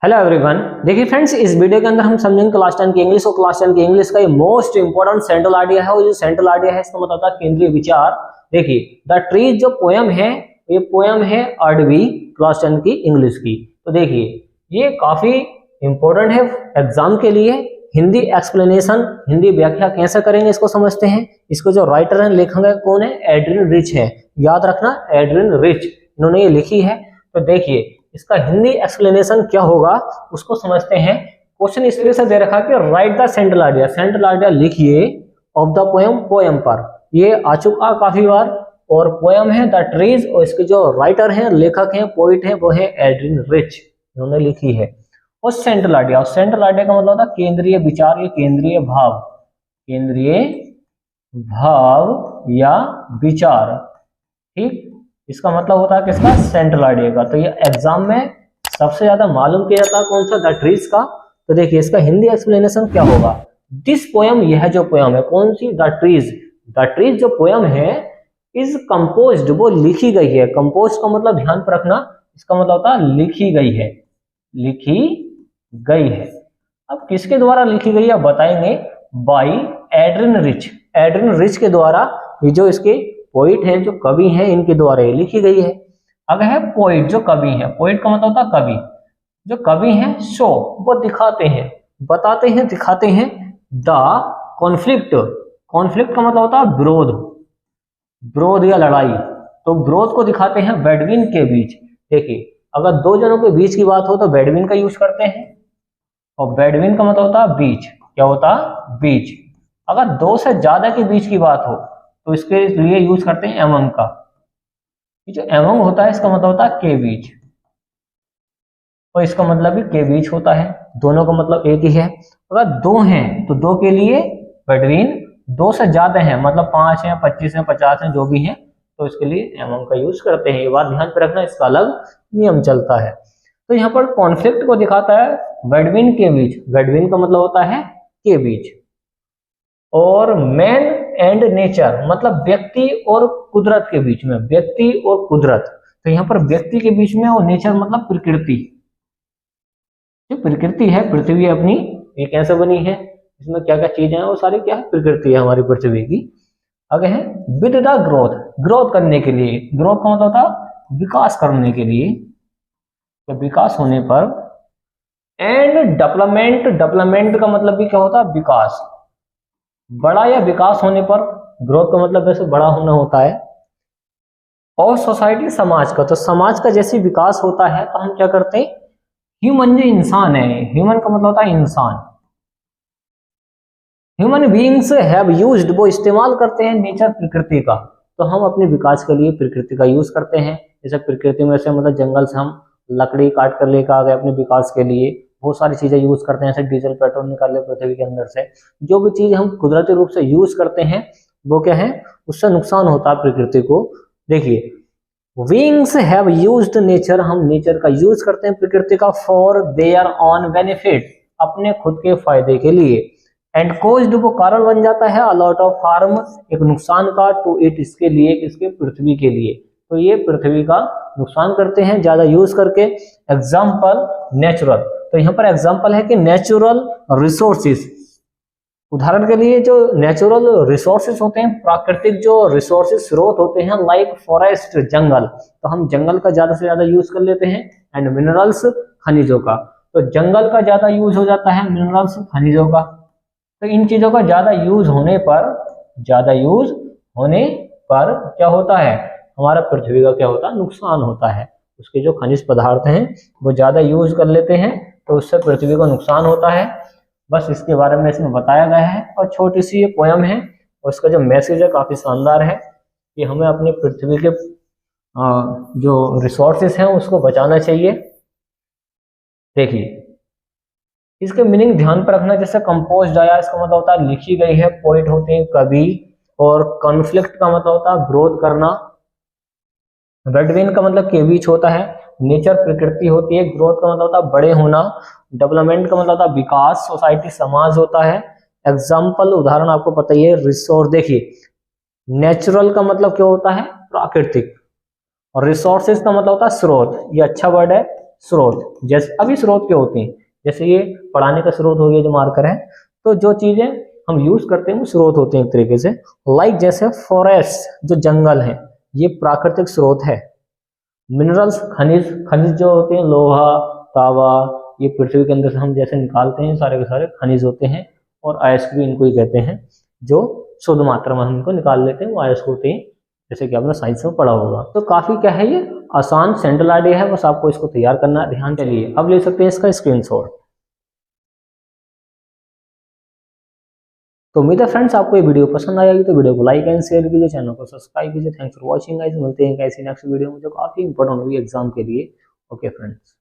Hello everyone. देखिए friends, इस video के अंदर हम समझेंगे क्लास 10 की इंग्लिश और क्लास 10 की इंग्लिश का ये मोस्ट इंपोर्टेंट सेंट्रल आइडिया है। और जो सेंट्रल आइडिया है इसका मतलब होता है केंद्रीय विचार। देखिए द ट्रीज जो पोयम है, ये पोयम है 8वीं क्लास 10 की इंग्लिश की। तो देखिए ये काफी इंपॉर्टेंट है एग्जाम के लिए। हिंदी एक्सप्लेनेशन, हिंदी व्याख्या कैसे करेंगे इसको समझते हैं। इसको जो राइटर है, लेखक है, कौन है? एड्रिन रिच है। याद रखना, एड्रिन रिच, इन्होंने ये लिखी है। तो देखिए इसका हिंदी एक्सप्लेनेशन क्या होगा उसको समझते हैं। क्वेश्चन इस तरह से दे रखा है कि right the central idea, central idea लिखिए ऑफ द पोयम, पोयम पर। ये आ चुका काफी बार। और पोयम है द ट्रीज, और इसके जो राइटर हैं, लेखक हैं, पोइट हैं, वो है एड्रिन रिच, इन्होंने लिखी है। और सेंट्रल आइडिया, और सेंट्रल आइडिया का मतलब होता है केंद्रीय विचार या केंद्रीय भाव, केंद्रीय भाव या विचार। ठीक, इसका मतलब होता है किसका? सेंट्रल आइडिया का। तो ये एग्जाम में सबसे ज्यादा मालूम किया जाता है कौन सा? द ट्रीज का। तो देखिए इसका हिंदी एक्सप्लेनेशन क्या होगा। दिस पोयम, यह जो पोयम है कौन सी? The trees. द ट्रीज जो पोयम है इज कंपोज्ड, वो लिखी गई है। कंपोज का मतलब ध्यान पर रखना, इसका मतलब होता है लिखी गई है, लिखी गई है। अब किसके द्वारा लिखी गई है बताएंगे। By Adrian rich, Adrian rich के द्वारा। ये जो इसके पोइट हैं, जो कवि हैं, इनके द्वारा ये लिखी गई है। अब है पोइट, जो कवि है। पोइट का मतलब होता है कवि। जो कवि हैं शो, वो दिखाते हैं, बताते हैं, दिखाते हैं। द कॉन्फ्लिक्ट, कॉन्फ्लिक्ट का मतलब होता है विरोध, विरोध या लड़ाई। तो विरोध को दिखाते हैं बेडविन के बीच। देखिए अगर दो जनों के बीच की बात हो तो बेडविन का यूज करते हैं। और बेडविन का मतलब होता है बीच। क्या होता है? बीच। अगर दो से ज्यादा के बीच की बात हो तो इसके लिए यूज करते हैं एमंग का। ये जो एमंग होता है इसका मतलब होता है के बीच, तो इसका मतलब भी के बीच होता है। दोनों का मतलब एक ही है। अगर दो हैं तो दो के लिए बिटवीन, दो से ज्यादा हैं मतलब 5 हैं, 25 हैं, 50 हैं, जो भी हैं, तो इसके लिए एमंग का यूज करते हैं। ये बात ध्यान पे रखना, इसका अलग नियम चलता है। तो यहाँ पर कॉन्फ्लिक्ट को दिखाता है बेडविन के बीच। बेडविन का मतलब होता है के बीच। और मैन एंड नेचर मतलब व्यक्ति और कुदरत के बीच में, व्यक्ति और कुदरत। तो यहाँ पर व्यक्ति के बीच में, और नेचर मतलब प्रकृति। जो प्रकृति है, पृथ्वी अपनी, ये कैसे बनी है, इसमें क्या क्या चीजें हैं, वो सारी क्या है? प्रकृति है हमारी पृथ्वी की। आगे है विद द ग्रोथ, ग्रोथ करने के लिए। ग्रोथ का मतलब होता विकास करने के लिए, तो विकास होने पर। एंड डेवलपमेंट, डेवलपमेंट का मतलब भी क्या होता है? विकास, बड़ा या विकास होने पर। ग्रोथ का मतलब वैसे बड़ा होना होता है। और सोसाइटी, समाज का। तो समाज का जैसे विकास होता है तो हम क्या करते हैं? ह्यूमन जो इंसान है, ह्यूमन का मतलब होता है इंसान। ह्यूमन बीइंग्स हैव यूज्ड, वो इस्तेमाल करते हैं नेचर, प्रकृति का। तो हम अपने विकास के लिए प्रकृति का यूज करते हैं। जैसे प्रकृति में से मतलब जंगल से हम लकड़ी काट कर लेकर आ गए अपने विकास के लिए। बहुत सारी चीजें यूज करते हैं, जैसे डीजल पेट्रोल निकाले पृथ्वी के अंदर से। जो भी चीज हम कुदरती रूप से यूज करते हैं वो क्या है? उससे नुकसान होता है प्रकृति को। देखिए विंग्स हैव यूज्ड नेचर, हम नेचर का यूज करते हैं, प्रकृति का, फॉर देयर ऑन बेनिफिट, अपने खुद के फायदे के लिए। एंड कोज्ड, वो कारण बन जाता है, अलॉट ऑफ हार्म, एक नुकसान का, टू इट, इसके लिए, इसके पृथ्वी के लिए। तो ये पृथ्वी का नुकसान करते हैं ज्यादा यूज करके। एग्जाम्पल नेचुरल, तो यहाँ पर एग्जाम्पल है कि नेचुरल रिसोर्सेज। उदाहरण के लिए जो नेचुरल रिसोर्सेज होते हैं, प्राकृतिक जो रिसोर्सेज, स्रोत होते हैं, लाइक फॉरेस्ट, जंगल, तो हम जंगल का ज्यादा से ज्यादा यूज कर लेते हैं। एंड मिनरल्स, खनिजों का, तो जंगल का ज्यादा यूज हो जाता है, मिनरल्स, खनिजों का। तो इन चीजों का ज्यादा यूज होने पर, ज्यादा यूज होने पर क्या होता है? हमारा पृथ्वी का क्या होता है? नुकसान होता है। उसके जो खनिज पदार्थ हैं वो ज्यादा यूज कर लेते हैं, तो उससे पृथ्वी को नुकसान होता है। बस इसके बारे में इसमें बताया गया है। और छोटी सी ये पोयम है, और इसका जो मैसेज है काफी शानदार है कि हमें अपने पृथ्वी के जो रिसोर्सेस हैं उसको बचाना चाहिए। देखिए इसके मीनिंग ध्यान पर रखना। जैसे कंपोज्ड आया, इसका मतलब होता है लिखी गई है। पोइट होते हैं कवि। और कॉन्फ्लिक्ट का मतलब होता है विरोध करना। बेडविन का मतलब के बीच होता है। नेचर प्रकृति होती है। ग्रोथ का मतलब होता है बड़े होना। डेवलपमेंट का मतलब होता है विकास, सोसाइटी, समाज होता है। एग्जाम्पल, उदाहरण आपको पता ही है। रिसोर्स, देखिए नेचुरल का मतलब क्या होता है? प्राकृतिक। और रिसोर्सेज का मतलब होता है स्रोत, ये अच्छा वर्ड है, स्रोत, जैसे अभी स्रोत क्या होते हैं, जैसे ये पढ़ाने का स्रोत हो गया जो मार्कर है, तो जो चीजें हम यूज करते हैं वो स्रोत होते हैं एक तरीके से। लाइक जैसे फॉरेस्ट जो जंगल है ये प्राकृतिक स्रोत है। मिनरल्स खनिज, खनिज जो होते हैं लोहा तांबा, ये पृथ्वी के अंदर से हम जैसे निकालते हैं सारे के सारे खनिज होते हैं। और अयस्क भी इनको ही कहते हैं, जो शुद्ध मात्रा में हम इनको निकाल लेते हैं वो अयस्क होते हैं, जैसे कि आपने साइंस में पढ़ा होगा। तो काफी क्या है, ये आसान सेंट्रल आइडिया है, बस आपको इसको तैयार करना है, ध्यान चलिए अब ले सकते हैं इसका स्क्रीनशॉट। तो उम्मीद है फ्रेंड्स आपको ये वीडियो पसंद आएगी, तो वीडियो को लाइक एंड शेयर कीजिए, चैनल को सब्सक्राइब कीजिए। थैंक्स फॉर वॉचिंग गाइस, मिलते हैं कैसी नेक्स्ट वीडियो में जो काफी इंपॉर्टेंट होगी एग्जाम के लिए। Okay friends.